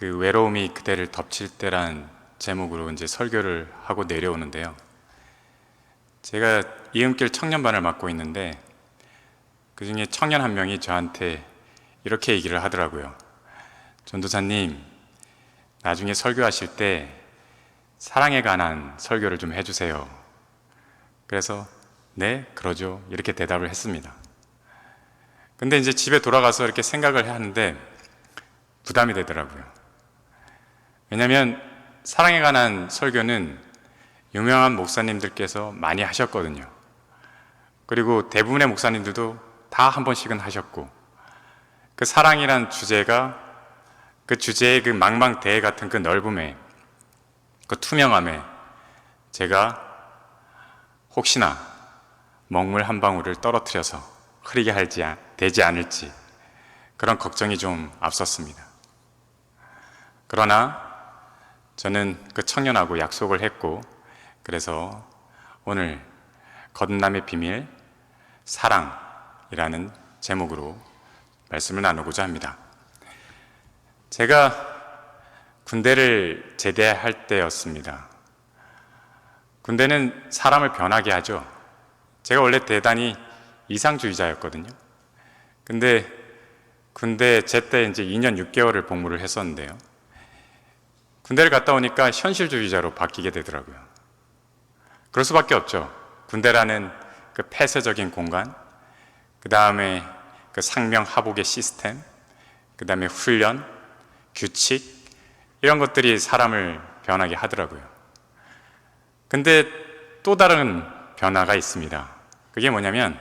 그 외로움이 그대를 덮칠 때란 제목으로 이제 설교를 하고 내려오는데요. 제가 이음길 청년반을 맡고 있는데 그 중에 청년 한 명이 저한테 이렇게 얘기를 하더라고요. 전도사님, 나중에 설교하실 때 사랑에 관한 설교를 좀 해주세요. 그래서 네, 그러죠. 이렇게 대답을 했습니다. 근데 이제 집에 돌아가서 이렇게 생각을 하는데 부담이 되더라고요. 왜냐하면 사랑에 관한 설교는 유명한 목사님들께서 많이 하셨거든요. 그리고 대부분의 목사님들도 다 한 번씩은 하셨고, 그 사랑이란 주제가 그 주제의 그 망망대해 같은 그 넓음에, 그 투명함에 제가 혹시나 먹물 한 방울을 떨어뜨려서 흐리게 되지 않을지 그런 걱정이 좀 앞섰습니다. 그러나 저는 그 청년하고 약속을 했고, 그래서 오늘 거듭남의 비밀, 사랑이라는 제목으로 말씀을 나누고자 합니다. 제가 군대를 제대할 때였습니다. 군대는 사람을 변하게 하죠. 제가 원래 대단히 이상주의자였거든요. 근데 군대 제때 이제 2년 6개월을 복무를 했었는데요. 군대를 갔다 오니까 현실주의자로 바뀌게 되더라고요. 그럴 수밖에 없죠. 군대라는 그 폐쇄적인 공간, 그 다음에 그 상명하복의 시스템, 그 다음에 훈련, 규칙, 이런 것들이 사람을 변하게 하더라고요. 근데 또 다른 변화가 있습니다. 그게 뭐냐면,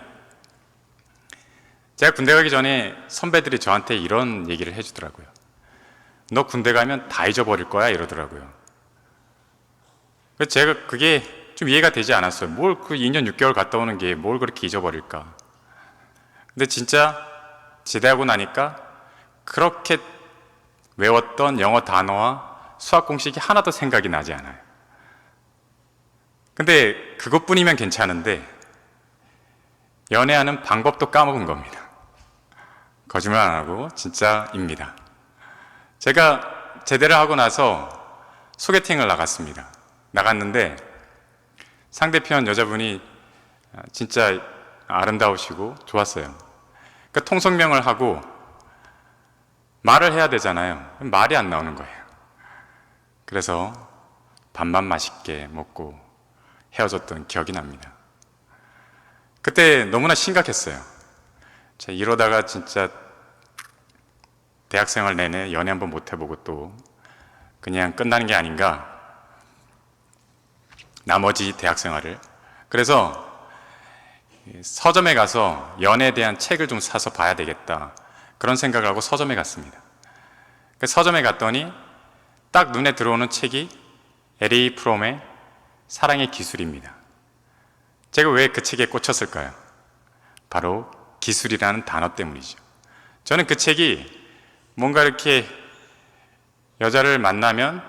제가 군대 가기 전에 선배들이 저한테 이런 얘기를 해주더라고요. 너 군대 가면 다 잊어버릴 거야, 이러더라고요. 그래서 제가 그게 좀 이해가 되지 않았어요. 뭘 그 2년 6개월 갔다 오는 게 뭘 그렇게 잊어버릴까. 근데 진짜 제대하고 나니까 그렇게 외웠던 영어 단어와 수학 공식이 하나도 생각이 나지 않아요. 근데 그것뿐이면 괜찮은데 연애하는 방법도 까먹은 겁니다. 거짓말 안 하고 진짜입니다. 제가 제대를 하고 나서 소개팅을 나갔는데 상대편 여자분이 진짜 아름다우시고 좋았어요. 그러니까 통성명을 하고 말을 해야 되잖아요. 말이 안 나오는 거예요. 그래서 밥만 맛있게 먹고 헤어졌던 기억이 납니다. 그때 너무나 심각했어요. 이러다가 진짜 대학생활 내내 연애 한번 못 해보고 또 그냥 끝나는 게 아닌가, 나머지 대학생활을. 그래서 서점에 가서 연애에 대한 책을 좀 사서 봐야 되겠다, 그런 생각을 하고 서점에 갔습니다. 서점에 갔더니 딱 눈에 들어오는 책이 L.A. 프롬의 사랑의 기술입니다. 제가 왜 그 책에 꽂혔을까요? 바로 기술이라는 단어 때문이죠. 저는 그 책이 뭔가 이렇게 여자를 만나면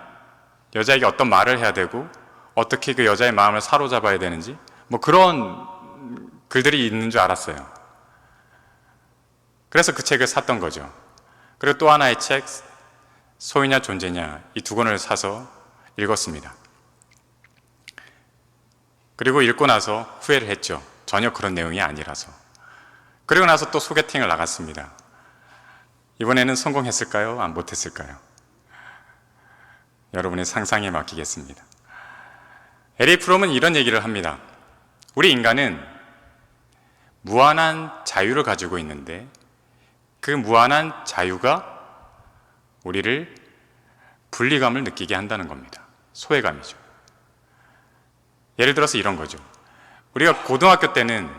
여자에게 어떤 말을 해야 되고 어떻게 그 여자의 마음을 사로잡아야 되는지 뭐 그런 글들이 있는 줄 알았어요. 그래서 그 책을 샀던 거죠. 그리고 또 하나의 책, 소유냐 존재냐, 이 두 권을 사서 읽었습니다. 그리고 읽고 나서 후회를 했죠. 전혀 그런 내용이 아니라서. 그리고 나서 또 소개팅을 나갔습니다. 이번에는 성공했을까요? 안 못했을까요? 여러분의 상상에 맡기겠습니다. L.A. 프롬은 이런 얘기를 합니다. 우리 인간은 무한한 자유를 가지고 있는데 그 무한한 자유가 우리를 분리감을 느끼게 한다는 겁니다. 소외감이죠. 예를 들어서 이런 거죠. 우리가 고등학교 때는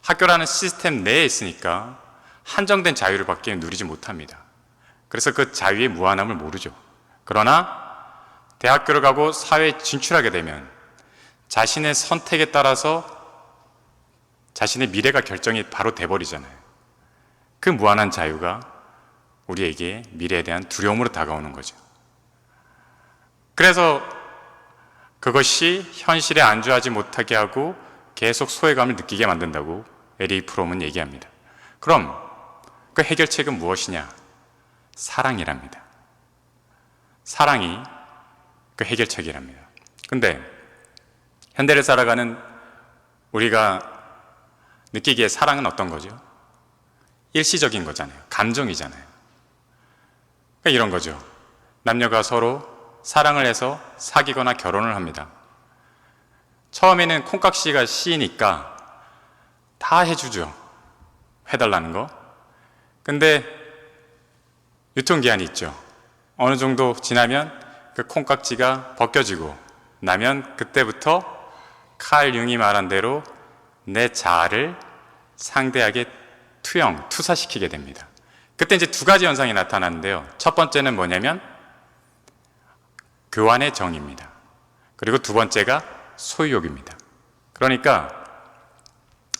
학교라는 시스템 내에 있으니까 한정된 자유를 밖에 누리지 못합니다. 그래서 그 자유의 무한함을 모르죠. 그러나 대학교를 가고 사회에 진출하게 되면 자신의 선택에 따라서 자신의 미래가 결정이 바로 돼버리잖아요. 그 무한한 자유가 우리에게 미래에 대한 두려움으로 다가오는 거죠. 그래서 그것이 현실에 안주하지 못하게 하고 계속 소외감을 느끼게 만든다고 L.A. 프롬은 얘기합니다. 그럼 그 해결책은 무엇이냐? 사랑이랍니다. 사랑이 그 해결책이랍니다. 근데 현대를 살아가는 우리가 느끼기에 사랑은 어떤 거죠? 일시적인 거잖아요. 감정이잖아요. 그러니까 이런 거죠. 남녀가 서로 사랑을 해서 사귀거나 결혼을 합니다. 처음에는 콩깍씨가 씌이니까 다 해주죠. 해달라는 거. 근데 유통기한이 있죠. 어느 정도 지나면 그 콩깍지가 벗겨지고 나면 그때부터 칼 융이 말한 대로 내 자아를 상대에게 투사시키게 됩니다. 그때 이제 두 가지 현상이 나타나는데요. 첫 번째는 뭐냐면 교환의 정입니다. 그리고 두 번째가 소유욕입니다. 그러니까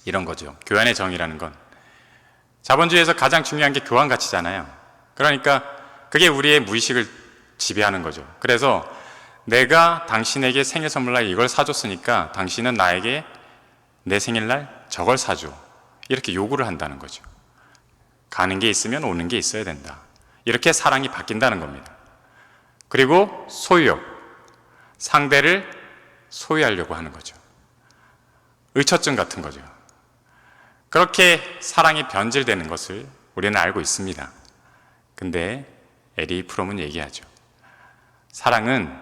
이런 거죠. 교환의 정이라는 건 자본주의에서 가장 중요한 게 교환 가치잖아요. 그러니까 그게 우리의 무의식을 지배하는 거죠. 그래서 내가 당신에게 생일 선물날 이걸 사줬으니까 당신은 나에게 내 생일날 저걸 사줘. 이렇게 요구를 한다는 거죠. 가는 게 있으면 오는 게 있어야 된다. 이렇게 사랑이 바뀐다는 겁니다. 그리고 소유욕, 상대를 소유하려고 하는 거죠. 의처증 같은 거죠. 그렇게 사랑이 변질되는 것을 우리는 알고 있습니다. 근데 에리 프롬은 얘기하죠. 사랑은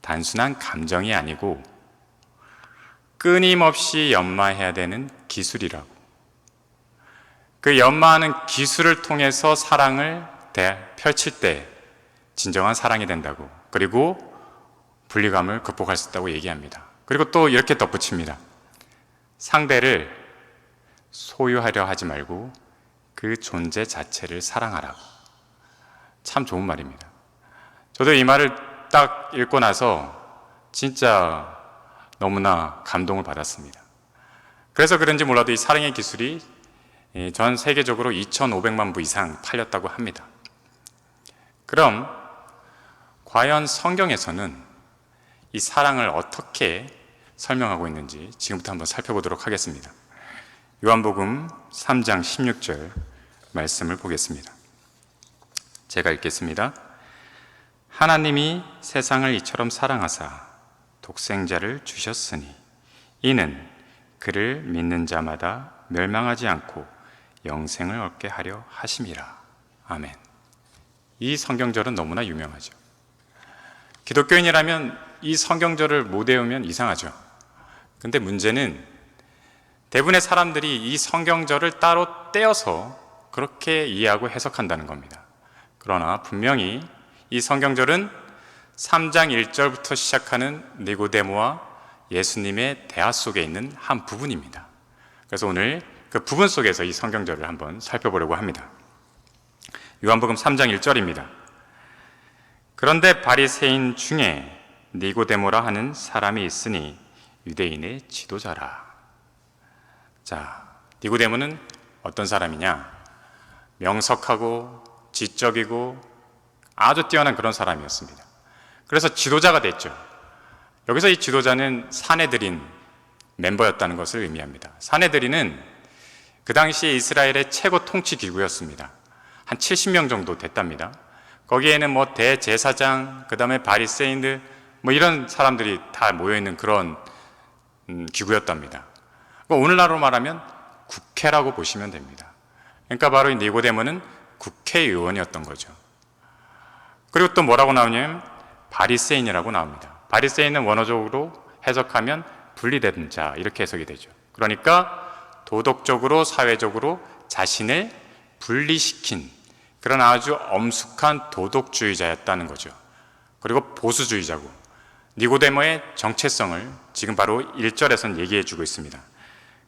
단순한 감정이 아니고 끊임없이 연마해야 되는 기술이라고. 그 연마하는 기술을 통해서 사랑을 펼칠 때 진정한 사랑이 된다고. 그리고 분리감을 극복할 수 있다고 얘기합니다. 그리고 또 이렇게 덧붙입니다. 상대를 소유하려 하지 말고 그 존재 자체를 사랑하라고. 참 좋은 말입니다. 저도 이 말을 딱 읽고 나서 진짜 너무나 감동을 받았습니다. 그래서 그런지 몰라도 이 사랑의 기술이 전 세계적으로 2,500만 부 이상 팔렸다고 합니다. 그럼 과연 성경에서는 이 사랑을 어떻게 설명하고 있는지 지금부터 한번 살펴보도록 하겠습니다. 요한복음 3장 16절 말씀을 보겠습니다. 제가 읽겠습니다. 하나님이 세상을 이처럼 사랑하사 독생자를 주셨으니 이는 그를 믿는 자마다 멸망하지 않고 영생을 얻게 하려 하심이라. 아멘. 이 성경절은 너무나 유명하죠. 기독교인이라면 이 성경절을 못 외우면 이상하죠. 근데 문제는 대부분의 사람들이 이 성경절을 따로 떼어서 그렇게 이해하고 해석한다는 겁니다. 그러나 분명히 이 성경절은 3장 1절부터 시작하는 니고데모와 예수님의 대화 속에 있는 한 부분입니다. 그래서 오늘 그 부분 속에서 이 성경절을 한번 살펴보려고 합니다. 요한복음 3장 1절입니다. 그런데 바리새인 중에 니고데모라 하는 사람이 있으니 유대인의 지도자라. 자, 니고데모는 어떤 사람이냐? 명석하고 지적이고 아주 뛰어난 그런 사람이었습니다. 그래서 지도자가 됐죠. 여기서 이 지도자는 사내들인 멤버였다는 것을 의미합니다. 사내들인은 그 당시에 이스라엘의 최고 통치 기구였습니다. 한 70명 정도 됐답니다. 거기에는 뭐 대제사장, 그 다음에 바리새인들 뭐 이런 사람들이 다 모여있는 그런 기구였답니다. 오늘날로 말하면 국회라고 보시면 됩니다. 그러니까 바로 이 니고데모는 국회의원이었던 거죠. 그리고 또 뭐라고 나오냐면 바리새인이라고 나옵니다. 바리새인은 원어적으로 해석하면 분리된 자 이렇게 해석이 되죠. 그러니까 도덕적으로 사회적으로 자신을 분리시킨 그런 아주 엄숙한 도덕주의자였다는 거죠. 그리고 보수주의자고 니고데모의 정체성을 지금 바로 1절에서는 얘기해 주고 있습니다.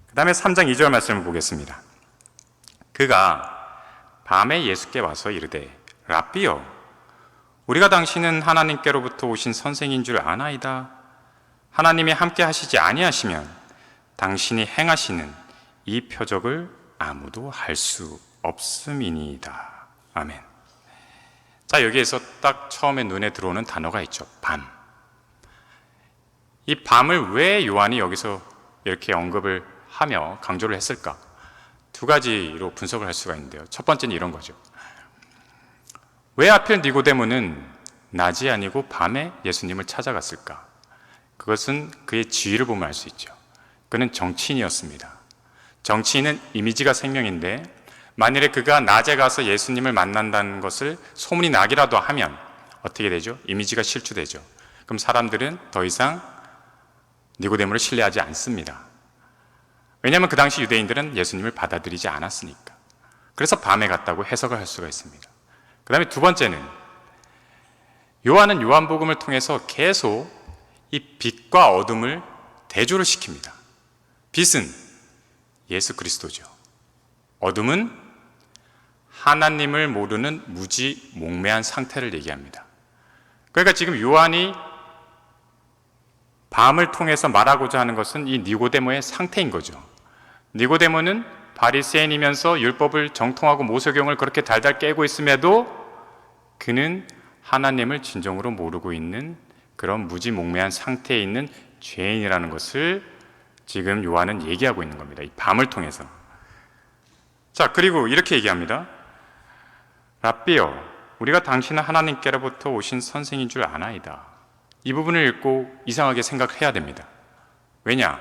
그 다음에 3장 2절 말씀을 보겠습니다. 그가 밤에 예수께 와서 이르되 랍비여 우리가 당신은 하나님께로부터 오신 선생인 줄 아나이다. 하나님이 함께 하시지 아니하시면 당신이 행하시는 이 표적을 아무도 할 수 없음이니이다. 아멘. 자, 여기에서 딱 처음에 눈에 들어오는 단어가 있죠. 밤. 이 밤을 왜 요한이 여기서 이렇게 언급을 하며 강조를 했을까? 두 가지로 분석을 할 수가 있는데요. 첫 번째는 이런 거죠. 왜 하필 니고데모는 낮이 아니고 밤에 예수님을 찾아갔을까? 그것은 그의 지위를 보면 알 수 있죠. 그는 정치인이었습니다. 정치인은 이미지가 생명인데 만일에 그가 낮에 가서 예수님을 만난다는 것을 소문이 나기라도 하면 어떻게 되죠? 이미지가 실추되죠. 그럼 사람들은 더 이상 니고데모를 신뢰하지 않습니다. 왜냐하면 그 당시 유대인들은 예수님을 받아들이지 않았으니까. 그래서 밤에 갔다고 해석을 할 수가 있습니다. 그 다음에 두 번째는 요한은 요한복음을 통해서 계속 이 빛과 어둠을 대조를 시킵니다. 빛은 예수 그리스도죠. 어둠은 하나님을 모르는 무지몽매한 상태를 얘기합니다. 그러니까 지금 요한이 밤을 통해서 말하고자 하는 것은 이 니고데모의 상태인 거죠. 니고데모는 바리새인이면서 율법을 정통하고 모세경을 그렇게 달달 깨고 있음에도 그는 하나님을 진정으로 모르고 있는 그런 무지몽매한 상태에 있는 죄인이라는 것을 지금 요한은 얘기하고 있는 겁니다. 이 밤을 통해서. 자, 그리고 이렇게 얘기합니다. 랍비여, 우리가 당신은 하나님께로부터 오신 선생인 줄 아나이다. 이 부분을 읽고 이상하게 생각해야 됩니다. 왜냐?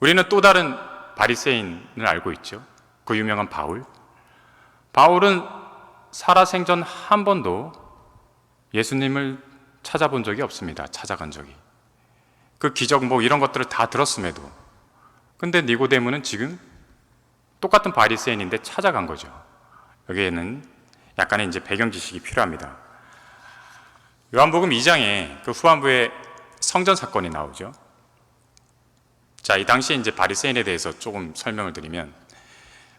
우리는 또 다른 바리새인을 알고 있죠. 그 유명한 바울. 바울은 살아생전 한 번도 예수님을 찾아본 적이 없습니다. 찾아간 적이. 그 기적 이런 것들을 다 들었음에도. 근데 니고데모는 지금 똑같은 바리새인인데 찾아간 거죠. 여기에는 약간의 이제 배경 지식이 필요합니다. 요한복음 2장에 그 후반부에 성전 사건이 나오죠. 자, 이 당시에 이제 바리새인에 대해서 조금 설명을 드리면,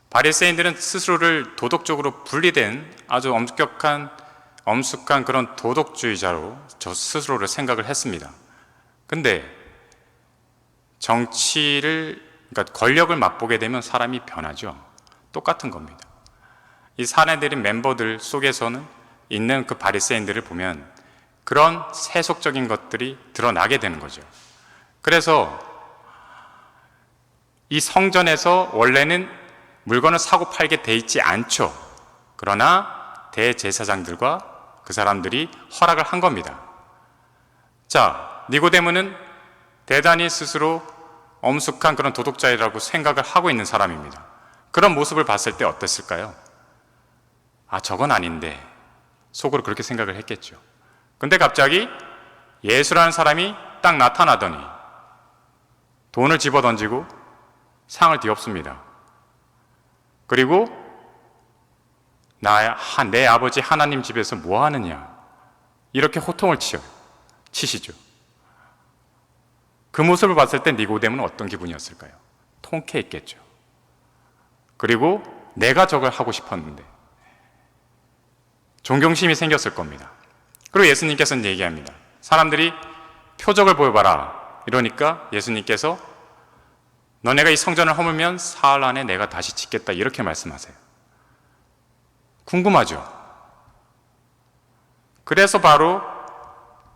바리새인들은 스스로를 도덕적으로 분리된 아주 엄숙한 그런 도덕주의자로 저 스스로를 생각을 했습니다. 근데 그러니까 권력을 맛보게 되면 사람이 변하죠. 똑같은 겁니다. 이 사내들인 멤버들 속에서는 있는 그 바리새인들을 보면 그런 세속적인 것들이 드러나게 되는 거죠. 그래서 이 성전에서 원래는 물건을 사고 팔게 돼 있지 않죠. 그러나 대제사장들과 그 사람들이 허락을 한 겁니다. 자, 니고데모는 대단히 스스로 엄숙한 그런 도덕자이라고 생각을 하고 있는 사람입니다. 그런 모습을 봤을 때 어땠을까요? 아, 저건 아닌데 속으로 그렇게 생각을 했겠죠. 근데 갑자기 예수라는 사람이 딱 나타나더니 돈을 집어던지고 상을 뒤엎습니다. 그리고 내 아버지 하나님 집에서 뭐 하느냐, 이렇게 호통을 치시죠. 그 모습을 봤을 때 니고데모는 어떤 기분이었을까요? 통쾌했겠죠. 그리고 내가 저걸 하고 싶었는데 존경심이 생겼을 겁니다. 그리고 예수님께서는 얘기합니다. 사람들이 표적을 보여봐라 이러니까 예수님께서 너네가 이 성전을 허물면 사흘 안에 내가 다시 짓겠다, 이렇게 말씀하세요. 궁금하죠? 그래서 바로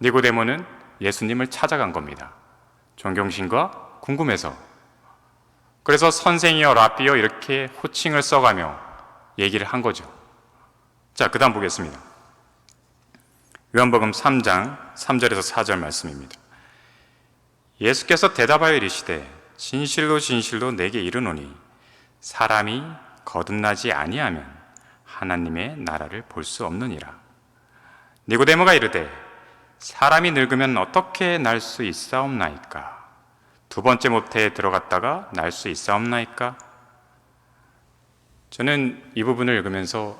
니고데모는 예수님을 찾아간 겁니다. 존경심과 궁금해서. 그래서 선생이여 랍비여 이렇게 호칭을 써가며 얘기를 한 거죠. 자, 그 다음 보겠습니다. 요한복음 3장 3절에서 4절 말씀입니다. 예수께서 대답하여 이르시되 진실로 진실로 내게 이르노니 사람이 거듭나지 아니하면 하나님의 나라를 볼 수 없느니라. 니고데모가 이르되 사람이 늙으면 어떻게 날 수 있사옵나이까? 두 번째 모태에 들어갔다가 날 수 있사옵나이까? 저는 이 부분을 읽으면서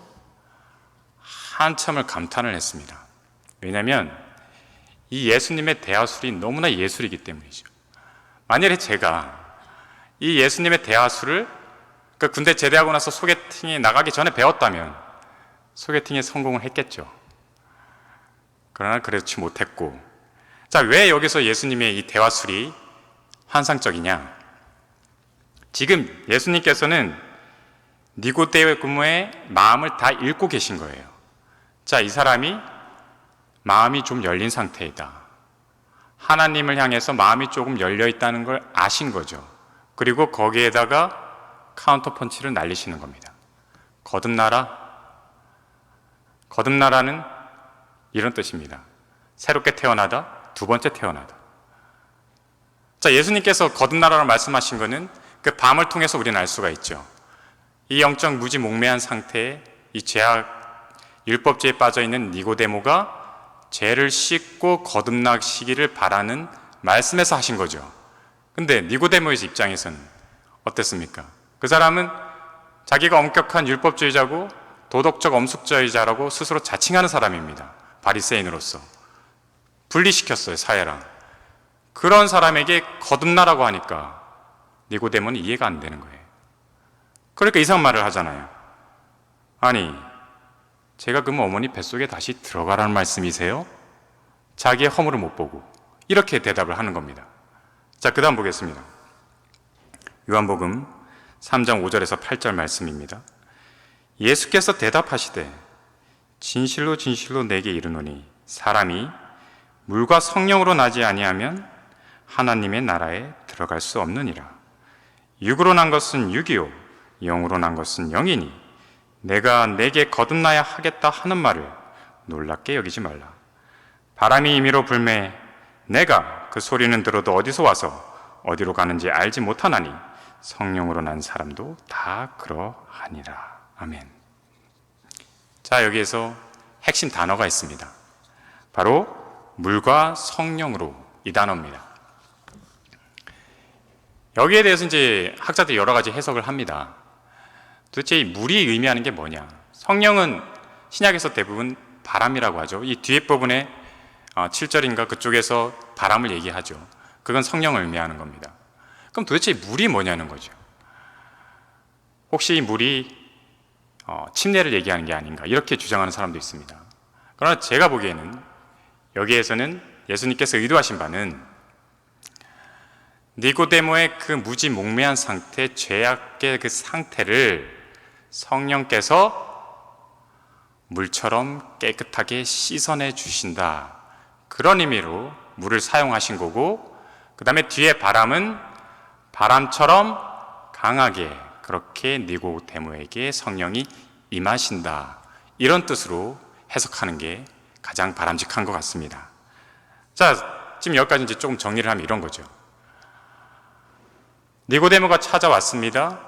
한참을 감탄을 했습니다. 왜냐하면 이 예수님의 대화술이 너무나 예술이기 때문이죠. 만약에 제가 이 예수님의 대화술을 그 군대 제대하고 나서 소개팅에 나가기 전에 배웠다면 소개팅에 성공을 했겠죠. 그러나 그렇지 못했고, 자, 왜 여기서 예수님의 이 대화술이 환상적이냐? 지금 예수님께서는 니고데모의 마음을 다 읽고 계신 거예요. 자, 이 사람이 마음이 좀 열린 상태이다. 하나님을 향해서 마음이 조금 열려 있다는 걸 아신 거죠. 그리고 거기에다가 카운터 펀치를 날리시는 겁니다. 거듭나라. 거듭나라는 이런 뜻입니다. 새롭게 태어나다, 두 번째 태어나다. 자, 예수님께서 거듭나라고 말씀하신 것은 그 밤을 통해서 우리는 알 수가 있죠. 이 영적 무지몽매한 상태에 이 죄악, 율법죄에 빠져있는 니고데모가 죄를 씻고 거듭나시기를 바라는 말씀에서 하신 거죠. 근데 니고데모의 입장에서는 어땠습니까? 그 사람은 자기가 엄격한 율법주의자고 도덕적 엄숙주의자라고 스스로 자칭하는 사람입니다. 바리새인으로서 분리시켰어요, 사회랑. 그런 사람에게 거듭나라고 하니까 니고데모는 이해가 안 되는 거예요. 그러니까 이상한 말을 하잖아요. 아니, 제가 그러면 어머니 뱃속에 다시 들어가라는 말씀이세요? 자기의 허물을 못 보고 이렇게 대답을 하는 겁니다. 자, 그 다음 보겠습니다. 요한복음 3장 5절에서 8절 말씀입니다. 예수께서 대답하시되 진실로 진실로 내게 이르노니 사람이 물과 성령으로 나지 아니하면 하나님의 나라에 들어갈 수 없느니라. 육으로 난 것은 육이요 영으로 난 것은 영이니 내가 내게 거듭나야 하겠다 하는 말을 놀랍게 여기지 말라. 바람이 임의로 불매 내가 그 소리는 들어도 어디서 와서 어디로 가는지 알지 못하나니 성령으로 난 사람도 다 그러하니라. 아멘. 자, 여기에서 핵심 단어가 있습니다. 바로 물과 성령으로, 이 단어입니다. 여기에 대해서 이제 학자들이 여러 가지 해석을 합니다. 도대체 이 물이 의미하는 게 뭐냐? 성령은 신약에서 대부분 바람이라고 하죠. 이 뒤에 부분에 7절인가 그쪽에서 바람을 얘기하죠. 그건 성령을 의미하는 겁니다. 그럼 도대체 물이 뭐냐는 거죠. 혹시 이 물이 침례를 얘기하는 게 아닌가 이렇게 주장하는 사람도 있습니다. 그러나 제가 보기에는 여기에서는 예수님께서 의도하신 바는 니고데모의 그 무지몽매한 상태, 죄악의 그 상태를 성령께서 물처럼 깨끗하게 씻어내 주신다. 그런 의미로 물을 사용하신 거고, 그 다음에 뒤에 바람은 바람처럼 강하게 그렇게 니고데모에게 성령이 임하신다. 이런 뜻으로 해석하는 게 가장 바람직한 것 같습니다. 자, 지금 여기까지 이제 조금 정리를 하면 이런 거죠. 니고데모가 찾아왔습니다.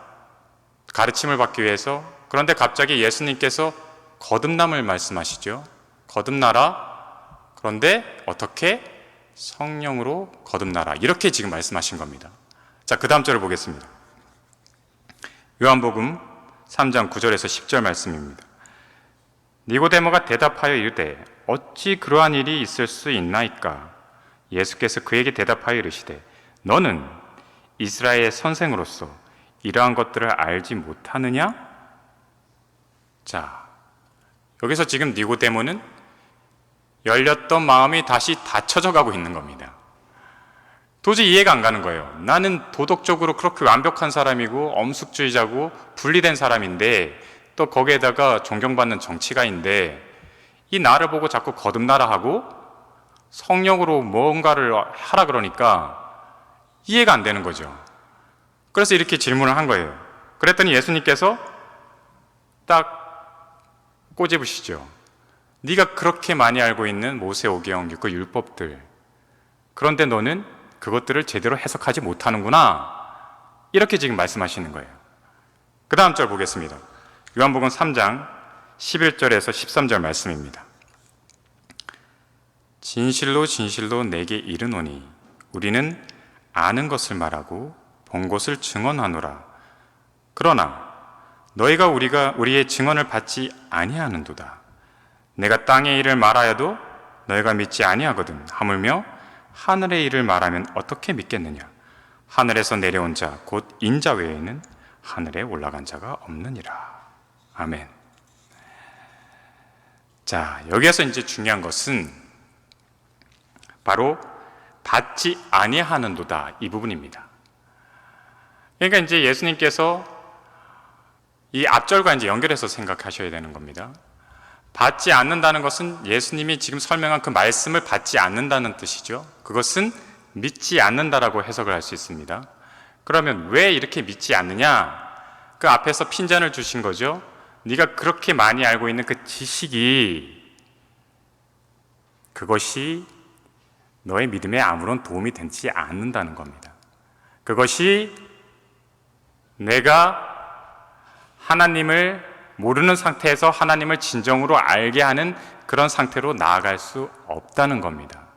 가르침을 받기 위해서. 그런데 갑자기 예수님께서 거듭남을 말씀하시죠. 거듭나라. 그런데 어떻게? 성령으로 거듭나라. 이렇게 지금 말씀하신 겁니다. 자, 그 다음 절을 보겠습니다. 요한복음 3장 9절에서 10절 말씀입니다. 니고데모가 대답하여 이르되 어찌 그러한 일이 있을 수 있나이까? 예수께서 그에게 대답하여 이르시되 너는 이스라엘의 선생으로서 이러한 것들을 알지 못하느냐? 자, 여기서 지금 니고데모는 열렸던 마음이 다시 닫혀져 가고 있는 겁니다. 도저히 이해가 안 가는 거예요. 나는 도덕적으로 그렇게 완벽한 사람이고 엄숙주의자고 분리된 사람인데 또 거기에다가 존경받는 정치가인데 이 나를 보고 자꾸 거듭나라 하고 성령으로 뭔가를 하라 그러니까 이해가 안 되는 거죠. 그래서 이렇게 질문을 한 거예요. 그랬더니 예수님께서 딱 꼬집으시죠. 네가 그렇게 많이 알고 있는 모세오경 그 율법들, 그런데 너는 그것들을 제대로 해석하지 못하는구나. 이렇게 지금 말씀하시는 거예요. 그 다음 절 보겠습니다. 요한복음 3장 11절에서 13절 말씀입니다. 진실로 진실로 내게 이르노니 우리는 아는 것을 말하고 본 것을 증언하노라. 그러나 너희가 우리의 증언을 받지 아니하는도다. 내가 땅의 일을 말하여도 너희가 믿지 아니하거든. 하물며 하늘의 일을 말하면 어떻게 믿겠느냐? 하늘에서 내려온 자 곧 인자 외에는 하늘에 올라간 자가 없느니라. 아멘. 자, 여기에서 이제 중요한 것은 바로 받지 아니하는도다, 이 부분입니다. 그러니까 이제 예수님께서 이 앞절과 이제 연결해서 생각하셔야 되는 겁니다. 받지 않는다는 것은 예수님이 지금 설명한 그 말씀을 받지 않는다는 뜻이죠. 그것은 믿지 않는다라고 해석을 할 수 있습니다. 그러면 왜 이렇게 믿지 않느냐? 그 앞에서 핀잔을 주신 거죠. 네가 그렇게 많이 알고 있는 그 지식이 그것이 너의 믿음에 아무런 도움이 되지 않는다는 겁니다. 그것이 내가 하나님을 모르는 상태에서 하나님을 진정으로 알게 하는 그런 상태로 나아갈 수 없다는 겁니다.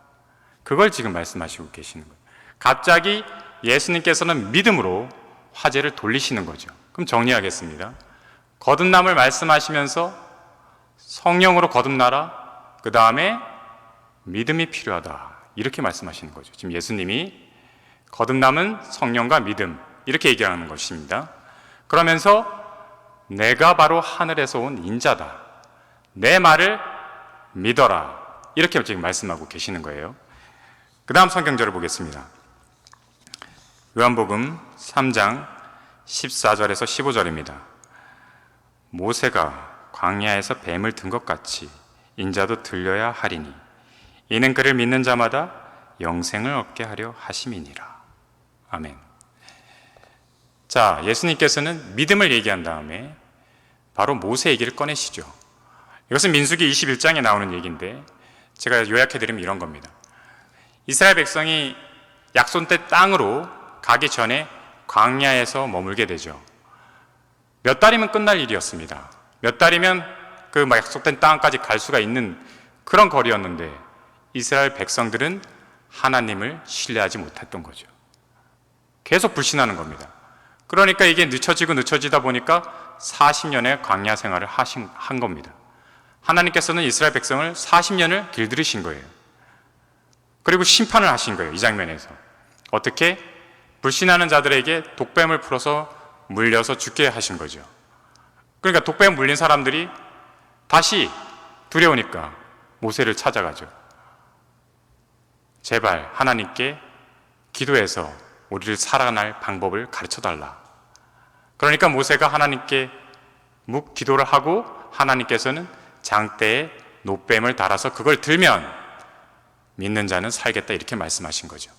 그걸 지금 말씀하시고 계시는 거예요. 갑자기 예수님께서는 믿음으로 화제를 돌리시는 거죠. 그럼 정리하겠습니다. 거듭남을 말씀하시면서 성령으로 거듭나라, 그 다음에 믿음이 필요하다, 이렇게 말씀하시는 거죠. 지금 예수님이 거듭남은 성령과 믿음, 이렇게 얘기하는 것입니다. 그러면서 내가 바로 하늘에서 온 인자다, 내 말을 믿어라, 이렇게 지금 말씀하고 계시는 거예요. 그 다음 성경절을 보겠습니다. 요한복음 3장 14절에서 15절입니다. 모세가 광야에서 뱀을 든 것 같이 인자도 들려야 하리니 이는 그를 믿는 자마다 영생을 얻게 하려 하심이니라. 아멘. 자, 예수님께서는 믿음을 얘기한 다음에 바로 모세 얘기를 꺼내시죠. 이것은 민수기 21장에 나오는 얘기인데 제가 요약해드리면 이런 겁니다. 이스라엘 백성이 약속된 땅으로 가기 전에 광야에서 머물게 되죠. 몇 달이면 끝날 일이었습니다. 몇 달이면 그 약속된 땅까지 갈 수가 있는 그런 거리였는데 이스라엘 백성들은 하나님을 신뢰하지 못했던 거죠. 계속 불신하는 겁니다. 그러니까 이게 늦춰지다 보니까 40년의 광야 생활을 한 겁니다. 하나님께서는 이스라엘 백성을 40년을 길들이신 거예요. 그리고 심판을 하신 거예요. 이 장면에서 어떻게? 불신하는 자들에게 독뱀을 풀어서 물려서 죽게 하신 거죠. 그러니까 독뱀 물린 사람들이 다시 두려우니까 모세를 찾아가죠. 제발 하나님께 기도해서 우리를 살아날 방법을 가르쳐달라. 그러니까 모세가 하나님께 묵 기도를 하고 하나님께서는 장대에 노뱀을 달아서 그걸 들면 믿는 자는 살겠다, 이렇게 말씀하신 거죠.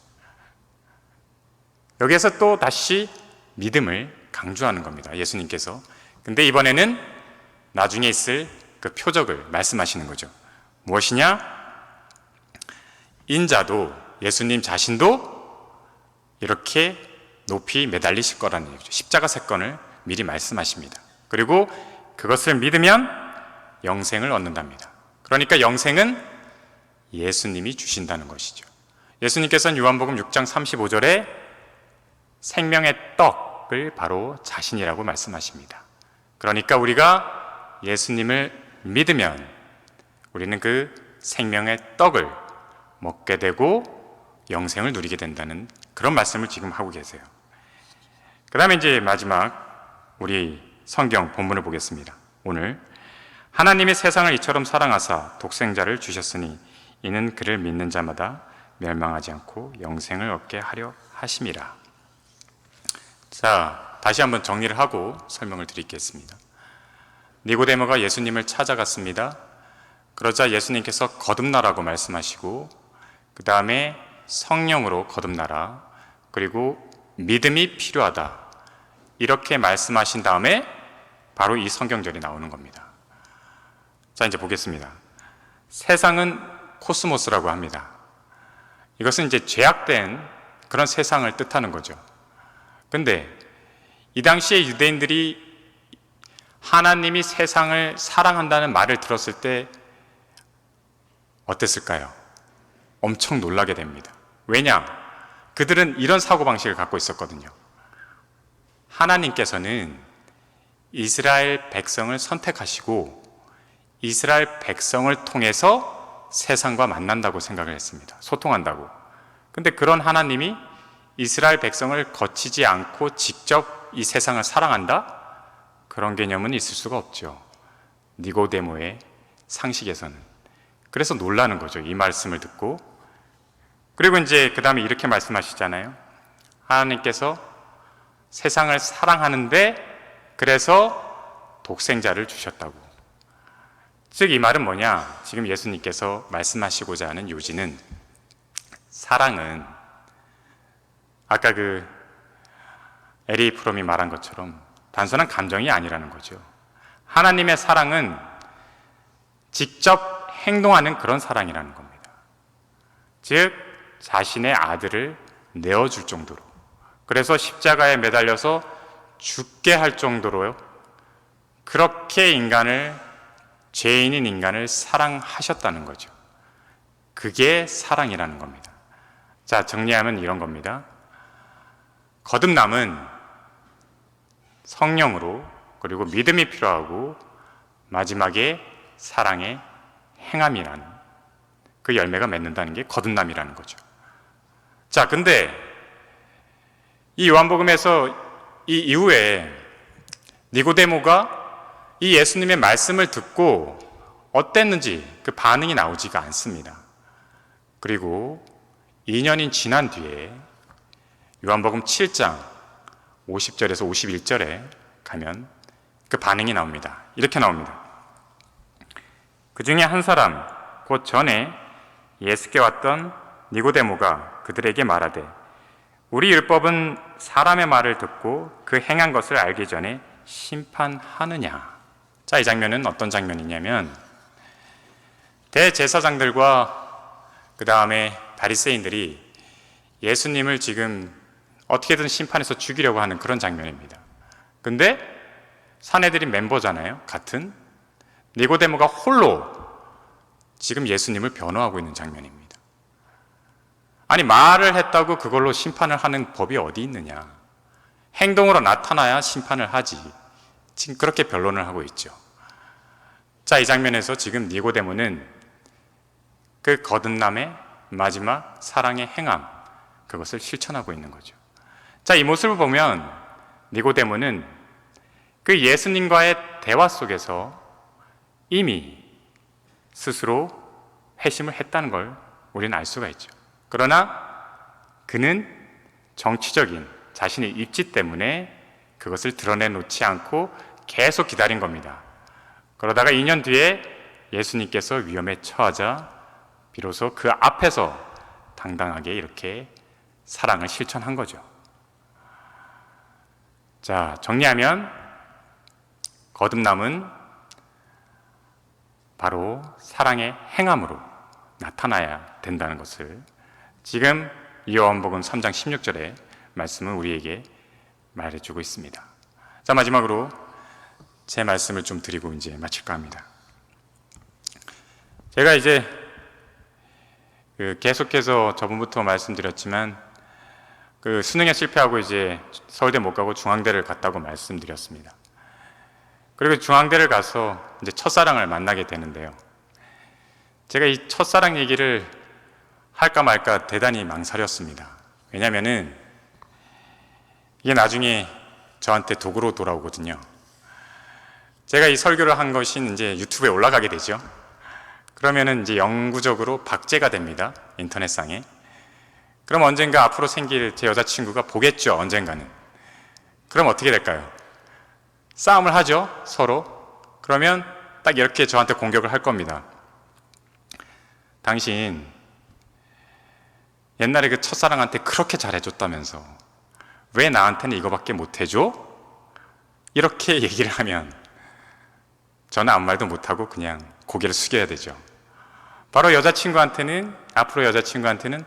여기에서 또 다시 믿음을 강조하는 겁니다, 예수님께서. 근데 이번에는 나중에 있을 그 표적을 말씀하시는 거죠. 무엇이냐? 인자도, 예수님 자신도 이렇게 높이 매달리실 거라는 얘기죠. 십자가 사건을 미리 말씀하십니다. 그리고 그것을 믿으면 영생을 얻는답니다. 그러니까 영생은 예수님이 주신다는 것이죠. 예수님께서는 요한복음 6장 35절에 생명의 떡을 바로 자신이라고 말씀하십니다. 그러니까 우리가 예수님을 믿으면 우리는 그 생명의 떡을 먹게 되고 영생을 누리게 된다는 그런 말씀을 지금 하고 계세요. 그 다음에 이제 마지막 우리 성경 본문을 보겠습니다. 오늘 하나님이 세상을 이처럼 사랑하사 독생자를 주셨으니 이는 그를 믿는 자마다 멸망하지 않고 영생을 얻게 하려 하심이라. 자, 다시 한번 정리를 하고 설명을 드리겠습니다. 니고데모가 예수님을 찾아갔습니다. 그러자 예수님께서 거듭나라고 말씀하시고 그 다음에 성령으로 거듭나라, 그리고 믿음이 필요하다, 이렇게 말씀하신 다음에 바로 이 성경절이 나오는 겁니다. 자, 이제 보겠습니다. 세상은 코스모스라고 합니다. 이것은 이제 죄악된 그런 세상을 뜻하는 거죠. 근데 이 당시에 유대인들이 하나님이 세상을 사랑한다는 말을 들었을 때 어땠을까요? 엄청 놀라게 됩니다. 왜냐? 그들은 이런 사고방식을 갖고 있었거든요. 하나님께서는 이스라엘 백성을 선택하시고 이스라엘 백성을 통해서 세상과 만난다고 생각을 했습니다. 소통한다고. 근데 그런 하나님이 이스라엘 백성을 거치지 않고 직접 이 세상을 사랑한다? 그런 개념은 있을 수가 없죠. 니고데모의 상식에서는. 그래서 놀라는 거죠, 이 말씀을 듣고. 그리고 이제 그 다음에 이렇게 말씀하시잖아요. 하나님께서 세상을 사랑하는데 그래서 독생자를 주셨다고. 즉 이 말은 뭐냐? 지금 예수님께서 말씀하시고자 하는 요지는, 사랑은 아까 그 에리 프롬이 말한 것처럼 단순한 감정이 아니라는 거죠. 하나님의 사랑은 직접 행동하는 그런 사랑이라는 겁니다. 즉 자신의 아들을 내어줄 정도로, 그래서 십자가에 매달려서 죽게 할 정도로요, 그렇게 죄인인 인간을 사랑하셨다는 거죠. 그게 사랑이라는 겁니다. 자, 정리하면 이런 겁니다. 거듭남은 성령으로, 그리고 믿음이 필요하고, 마지막에 사랑의 행함이라는 그 열매가 맺는다는 게 거듭남이라는 거죠. 자, 근데 이 요한복음에서 이 이후에 니고데모가 이 예수님의 말씀을 듣고 어땠는지 그 반응이 나오지가 않습니다. 그리고 2년이 지난 뒤에 요한복음 7장 50절에서 51절에 가면 그 반응이 나옵니다. 이렇게 나옵니다. 그 중에 한 사람, 곧 전에 예수께 왔던 니고데모가 그들에게 말하되, 우리 율법은 사람의 말을 듣고 그 행한 것을 알기 전에 심판하느냐. 자, 이 장면은 어떤 장면이냐면, 대제사장들과 그 다음에 바리새인들이 예수님을 지금 어떻게든 심판해서 죽이려고 하는 그런 장면입니다. 근데 사내들이 멤버잖아요. 같은 니고데모가 홀로 지금 예수님을 변호하고 있는 장면입니다. 아니, 말을 했다고 그걸로 심판을 하는 법이 어디 있느냐. 행동으로 나타나야 심판을 하지. 지금 그렇게 변론을 하고 있죠. 자, 이 장면에서 지금 니고데모는 그 거듭남의 마지막 사랑의 행함, 그것을 실천하고 있는 거죠. 자, 이 모습을 보면 니고데모는 그 예수님과의 대화 속에서 이미 스스로 회심을 했다는 걸 우리는 알 수가 있죠. 그러나 그는 정치적인 자신의 입지 때문에 그것을 드러내놓지 않고 계속 기다린 겁니다. 그러다가 2년 뒤에 예수님께서 위험에 처하자 비로소 그 앞에서 당당하게 이렇게 사랑을 실천한 거죠. 자, 정리하면 거듭남은 바로 사랑의 행함으로 나타나야 된다는 것을 지금 요한복음 3장 16절의 말씀은 우리에게 말해주고 있습니다. 자, 마지막으로 제 말씀을 좀 드리고 이제 마칠까 합니다. 제가 이제 계속해서 저번부터 말씀드렸지만 수능에 실패하고 이제 서울대 못 가고 중앙대를 갔다고 말씀드렸습니다. 그리고 중앙대를 가서 이제 첫사랑을 만나게 되는데요. 제가 이 첫사랑 얘기를 할까 말까 대단히 망설였습니다. 왜냐면은 이게 나중에 저한테 도구로 돌아오거든요. 제가 이 설교를 한 것이 이제 유튜브에 올라가게 되죠. 그러면은 이제 영구적으로 박제가 됩니다. 인터넷상에. 그럼 언젠가 앞으로 생길 제 여자친구가 보겠죠. 언젠가는. 그럼 어떻게 될까요? 싸움을 하죠. 서로. 그러면 딱 이렇게 저한테 공격을 할 겁니다. 당신 옛날에 그 첫사랑한테 그렇게 잘해줬다면서 왜 나한테는 이거밖에 못해줘? 이렇게 얘기를 하면 저는 아무 말도 못하고 그냥 고개를 숙여야 되죠. 바로 앞으로 여자친구한테는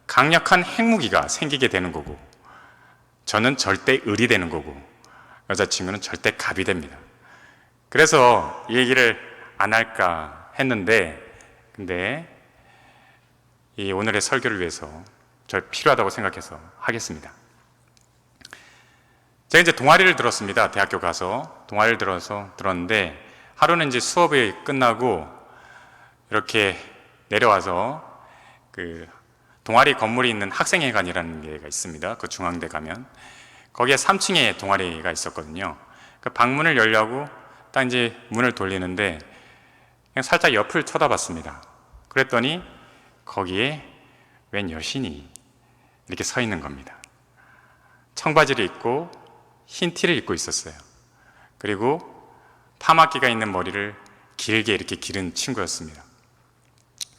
강력한 핵무기가 생기게 되는 거고, 저는 절대 을이 되는 거고, 여자친구는 절대 갑이 됩니다. 그래서 이 얘기를 안 할까 했는데, 근데 이 오늘의 설교를 위해서 저 필요하다고 생각해서 하겠습니다. 제가 이제 동아리를 들었습니다. 대학교 가서 동아리를 들었는데, 하루는 이제 수업이 끝나고 이렇게 내려와서 그 동아리 건물이 있는 학생회관이라는 게가 있습니다. 그 중앙대 가면 거기에 3층에 동아리가 있었거든요. 그 방문을 열려고 딱 이제 문을 돌리는데 그냥 살짝 옆을 쳐다봤습니다. 그랬더니 거기에 웬 여신이 이렇게 서 있는 겁니다. 청바지를 입고 흰 티를 입고 있었어요. 그리고 파마기가 있는 머리를 길게 이렇게 기른 친구였습니다.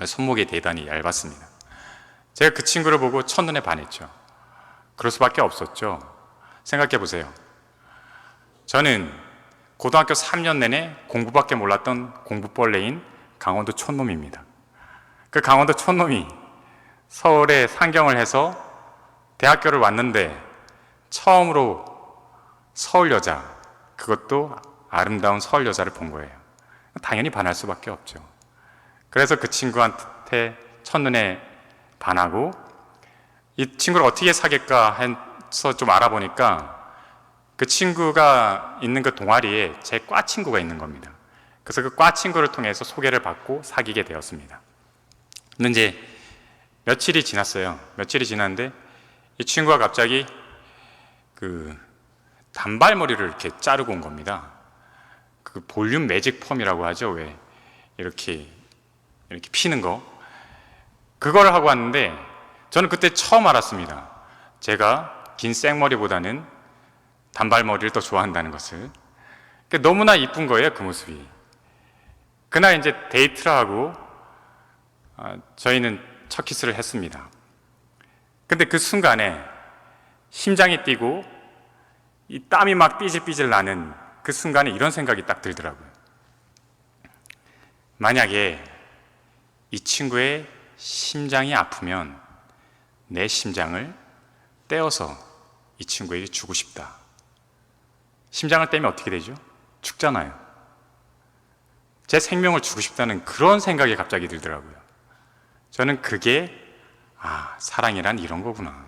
손목이 대단히 얇았습니다. 제가 그 친구를 보고 첫눈에 반했죠. 그럴 수밖에 없었죠. 생각해 보세요. 저는 고등학교 3년 내내 공부밖에 몰랐던 공부벌레인 강원도 촌놈입니다. 그 강원도 촌놈이 서울에 상경을 해서 대학교를 왔는데 처음으로 서울 여자, 그것도 아름다운 서울 여자를 본 거예요. 당연히 반할 수밖에 없죠. 그래서 그 친구한테 첫눈에 반하고, 이 친구를 어떻게 사귈까 해서 좀 알아보니까 그 친구가 있는 그 동아리에 제 과 친구가 있는 겁니다. 그래서 그 과 친구를 통해서 소개를 받고 사귀게 되었습니다. 근데 이제 며칠이 지났어요. 며칠이 지났는데 이 친구가 갑자기 그 단발머리를 이렇게 자르고 온 겁니다. 그 볼륨 매직 펌이라고 하죠. 왜 이렇게 피는 거. 그거를 하고 왔는데 저는 그때 처음 알았습니다. 제가 긴 생머리보다는 단발머리를 더 좋아한다는 것을. 너무나 이쁜 거예요, 그 모습이. 그날 이제 데이트를 하고 저희는 첫 키스를 했습니다. 근데 그 순간에 심장이 뛰고 이 땀이 막 삐질삐질 나는 그 순간에 이런 생각이 딱 들더라고요. 만약에 이 친구의 심장이 아프면 내 심장을 떼어서 이 친구에게 주고 싶다. 심장을 떼면 어떻게 되죠? 죽잖아요. 제 생명을 주고 싶다는 그런 생각이 갑자기 들더라고요. 저는 그게 사랑이란 이런 거구나.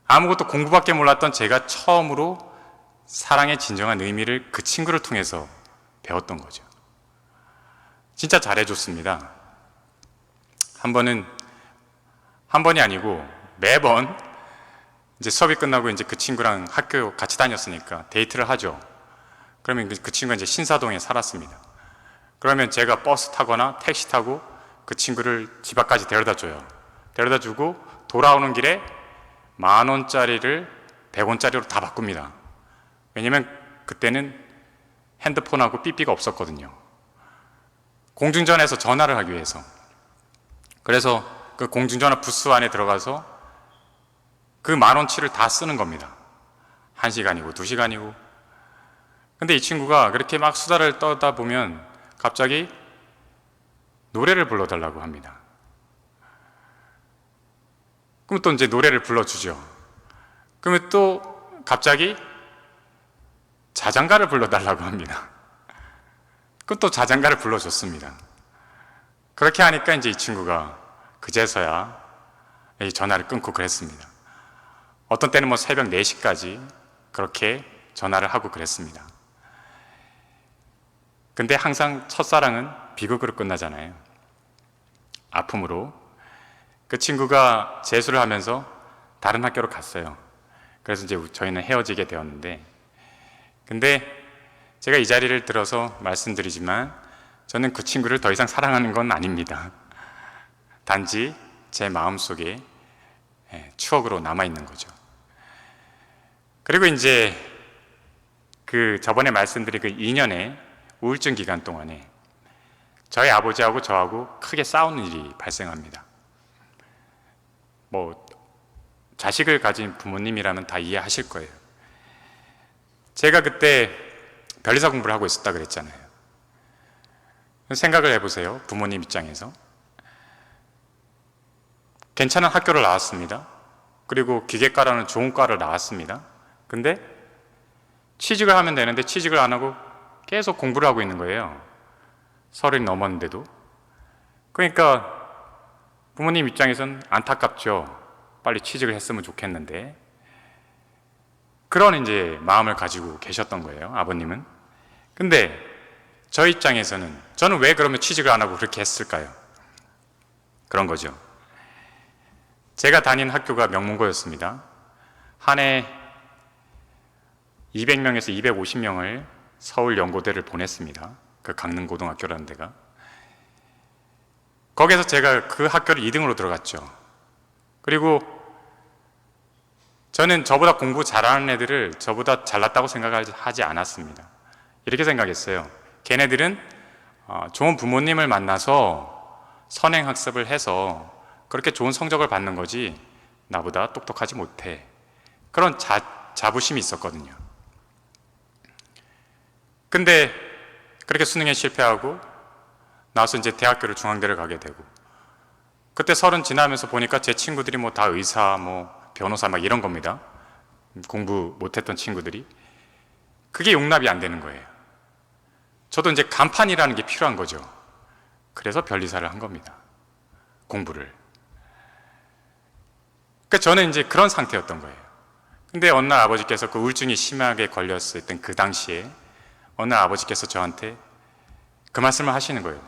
아무것도 공부밖에 몰랐던 제가 처음으로 사랑의 진정한 의미를 그 친구를 통해서 배웠던 거죠. 진짜 잘해줬습니다. 한 번이 아니고 매번 이제 수업이 끝나고 이제 그 친구랑 학교 같이 다녔으니까 데이트를 하죠. 그러면 그 친구가 이제 신사동에 살았습니다. 그러면 제가 버스 타거나 택시 타고 그 친구를 집 앞까지 데려다 줘요. 데려다 주고 돌아오는 길에 10,000원짜리를 100원짜리로 다 바꿉니다. 왜냐면 그때는 핸드폰하고 삐삐가 없었거든요. 공중전화에서 전화를 하기 위해서. 그래서 그 공중전화 부스 안에 들어가서 그 10,000원치를 다 쓰는 겁니다. 1시간이고 2시간이고. 근데 이 친구가 그렇게 막 수다를 떠다 보면 갑자기 노래를 불러달라고 합니다. 그럼 또 이제 노래를 불러주죠. 그러면 또 갑자기 자장가를 불러달라고 합니다. 그럼 또 자장가를 불러줬습니다. 그렇게 하니까 이제 이 친구가 그제서야 이 전화를 끊고 그랬습니다. 어떤 때는 뭐 새벽 4시까지 그렇게 전화를 하고 그랬습니다. 근데 항상 첫사랑은 비극으로 끝나잖아요. 아픔으로. 그 친구가 재수를 하면서 다른 학교로 갔어요. 그래서 이제 저희는 헤어지게 되었는데, 근데 제가 이 자리를 들어서 말씀드리지만 저는 그 친구를 더 이상 사랑하는 건 아닙니다. 단지 제 마음속에 추억으로 남아있는 거죠. 그리고 이제 그 저번에 말씀드린 그 2년의 우울증 기간 동안에 저희 아버지하고 저하고 크게 싸우는 일이 발생합니다. 자식을 가진 부모님이라면 다 이해하실 거예요. 제가 그때 변리사 공부를 하고 있었다 그랬잖아요. 생각을 해보세요. 부모님 입장에서. 괜찮은 학교를 나왔습니다. 그리고 기계과라는 좋은 과를 나왔습니다. 근데 취직을 하면 되는데 취직을 안 하고 계속 공부를 하고 있는 거예요. 30이 넘었는데도. 그러니까 부모님 입장에선 안타깝죠. 빨리 취직을 했으면 좋겠는데. 그런 이제 마음을 가지고 계셨던 거예요, 아버님은. 근데 저 입장에서는 저는 왜 그러면 취직을 안 하고 그렇게 했을까요? 그런 거죠. 제가 다닌 학교가 명문고였습니다. 한 해 200명에서 250명을 서울 연고대를 보냈습니다. 그 강릉고등학교라는 데가. 거기서 제가 그 학교를 2등으로 들어갔죠. 그리고 저는 저보다 공부 잘하는 애들을 저보다 잘났다고 생각하지 않았습니다. 이렇게 생각했어요. 걔네들은 좋은 부모님을 만나서 선행학습을 해서 그렇게 좋은 성적을 받는 거지 나보다 똑똑하지 못해. 그런 자부심이 있었거든요. 근데 그렇게 수능에 실패하고 나와서 이제 대학교를 중앙대를 가게 되고 그때 30 지나면서 보니까 제 친구들이 뭐 다 의사, 뭐 변호사 막 이런 겁니다. 공부 못했던 친구들이. 그게 용납이 안 되는 거예요. 저도 이제 간판이라는 게 필요한 거죠. 그래서 변리사를 한 겁니다. 공부를. 그러니까 저는 이제 그런 상태였던 거예요. 근데 어느 날 아버지께서 그 우울증이 심하게 걸렸을 땐 그 당시에 어느 날 아버지께서 저한테 그 말씀을 하시는 거예요.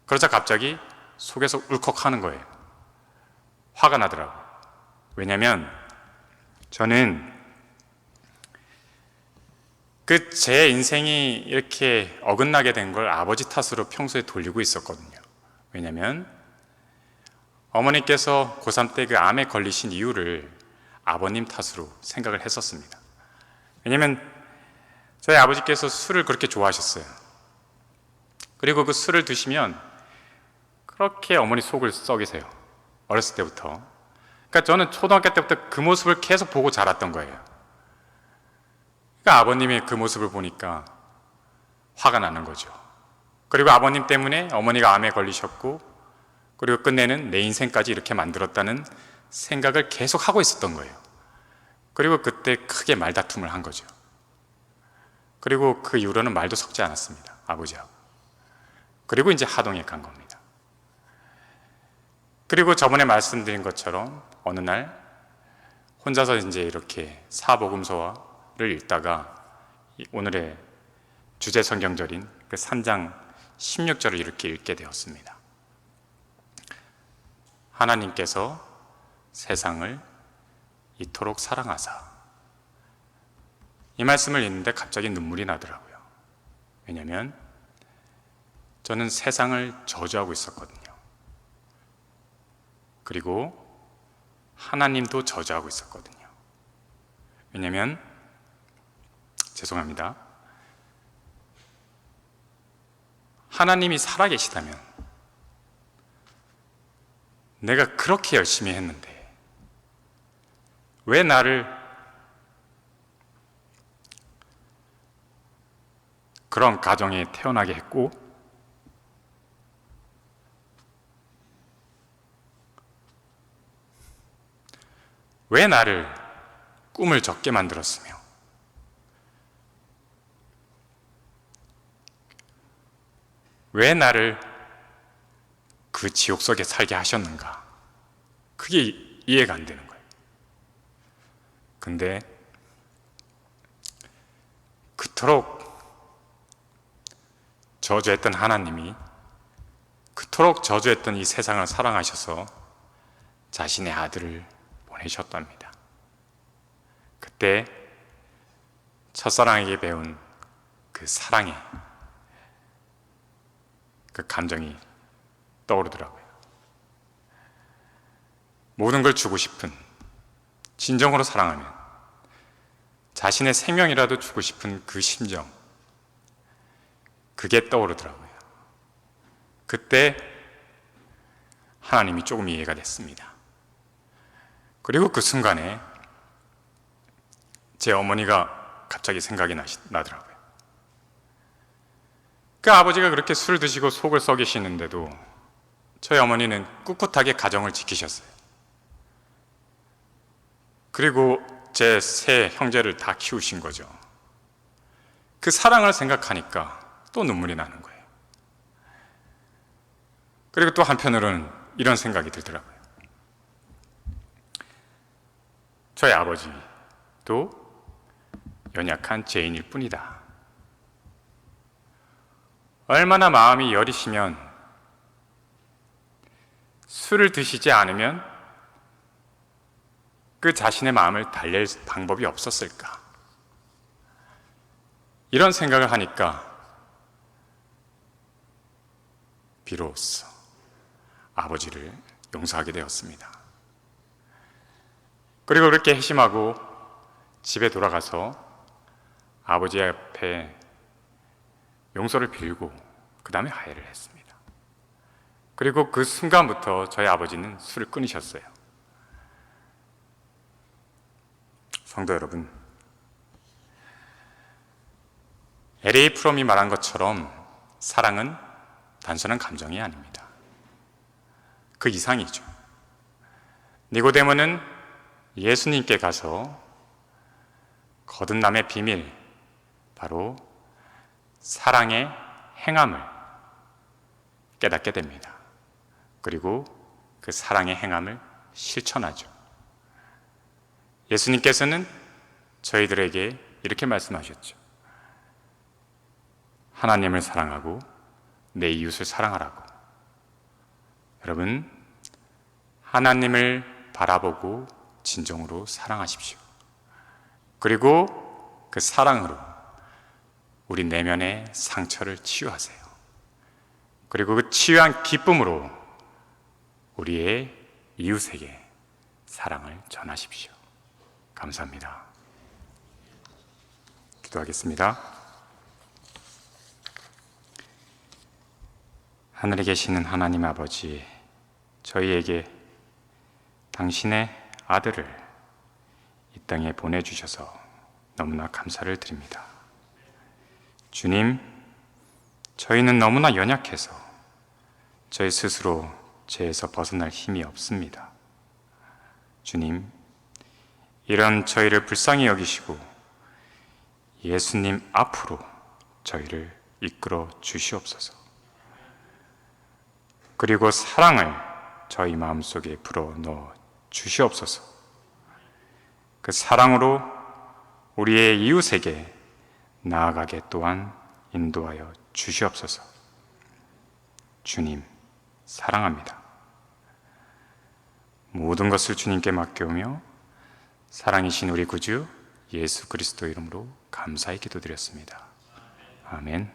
그러자 갑자기 속에서 울컥 하는 거예요. 화가 나더라고요. 왜냐면 저는 그 제 인생이 이렇게 어긋나게 된 걸 아버지 탓으로 평소에 돌리고 있었거든요. 왜냐면 어머니께서 고3 때 그 암에 걸리신 이유를 아버님 탓으로 생각을 했었습니다. 왜냐면 저희 아버지께서 술을 그렇게 좋아하셨어요. 그리고 그 술을 드시면 그렇게 어머니 속을 썩이세요. 어렸을 때부터. 그러니까 저는 초등학교 때부터 그 모습을 계속 보고 자랐던 거예요. 그러니까 아버님의 그 모습을 보니까 화가 나는 거죠. 그리고 아버님 때문에 어머니가 암에 걸리셨고, 그리고 끝내는 내 인생까지 이렇게 만들었다는 생각을 계속 하고 있었던 거예요. 그리고 그때 크게 말다툼을 한 거죠. 그리고 그 이후로는 말도 섞지 않았습니다. 아버지하고. 그리고 이제 하동에 간 겁니다. 그리고 저번에 말씀드린 것처럼 어느 날 혼자서 이제 이렇게 사복음서를 읽다가 오늘의 주제 성경절인 그 3장 16절을 이렇게 읽게 되었습니다. 하나님께서 세상을 이토록 사랑하사. 이 말씀을 읽는데 갑자기 눈물이 나더라고요. 왜냐하면 저는 세상을 저주하고 있었거든요. 그리고 하나님도 저주하고 있었거든요. 왜냐하면 죄송합니다. 하나님이 살아계시다면 내가 그렇게 열심히 했는데 왜 나를 그런 가정에 태어나게 했고, 왜 나를 꿈을 적게 만들었으며, 왜 나를 그 지옥 속에 살게 하셨는가? 그게 이해가 안 되는 거예요. 근데 그토록 저주했던 하나님이, 그토록 저주했던 이 세상을 사랑하셔서 자신의 아들을 보내셨답니다. 그때 첫사랑에게 배운 그 사랑의 그 감정이 떠오르더라고요. 모든 걸 주고 싶은, 진정으로 사랑하면 자신의 생명이라도 주고 싶은 그 심정, 그게 떠오르더라고요. 그때 하나님이 조금 이해가 됐습니다. 그리고 그 순간에 제 어머니가 갑자기 생각이 나더라고요. 그 아버지가 그렇게 술 드시고 속을 썩이시는데도 저희 어머니는 꿋꿋하게 가정을 지키셨어요. 그리고 제 세 형제를 다 키우신 거죠. 그 사랑을 생각하니까 또 눈물이 나는 거예요. 그리고 또 한편으로는 이런 생각이 들더라고요. 저희 아버지도 연약한 죄인일 뿐이다. 얼마나 마음이 여리시면 술을 드시지 않으면 그 자신의 마음을 달랠 방법이 없었을까? 이런 생각을 하니까 비로소 아버지를 용서하게 되었습니다. 그리고 그렇게 회심하고 집에 돌아가서 아버지 앞에 용서를 빌고 그 다음에 화해를 했습니다. 그리고 그 순간부터 저희 아버지는 술을 끊으셨어요. 성도 여러분, L.A. 프롬이 말한 것처럼 사랑은 단순한 감정이 아닙니다. 그 이상이죠. 니고데모는 예수님께 가서 거듭남의 비밀, 바로 사랑의 행함을 깨닫게 됩니다. 그리고 그 사랑의 행함을 실천하죠. 예수님께서는 저희들에게 이렇게 말씀하셨죠. 하나님을 사랑하고 내 이웃을 사랑하라고. 여러분, 하나님을 바라보고 진정으로 사랑하십시오. 그리고 그 사랑으로 우리 내면의 상처를 치유하세요. 그리고 그 치유한 기쁨으로 우리의 이웃에게 사랑을 전하십시오. 감사합니다. 기도하겠습니다. 하늘에 계시는 하나님 아버지, 저희에게 당신의 아들을 이 땅에 보내주셔서 너무나 감사를 드립니다. 주님, 저희는 너무나 연약해서 저희 스스로 죄에서 벗어날 힘이 없습니다. 주님, 이런 저희를 불쌍히 여기시고 예수님 앞으로 저희를 이끌어 주시옵소서. 그리고 사랑을 저희 마음속에 불어넣어 주시옵소서. 그 사랑으로 우리의 이웃에게 나아가게 또한 인도하여 주시옵소서. 주님, 사랑합니다. 모든 것을 주님께 맡겨오며 사랑이신 우리 구주 예수 그리스도 이름으로 감사히 기도드렸습니다. 아멘.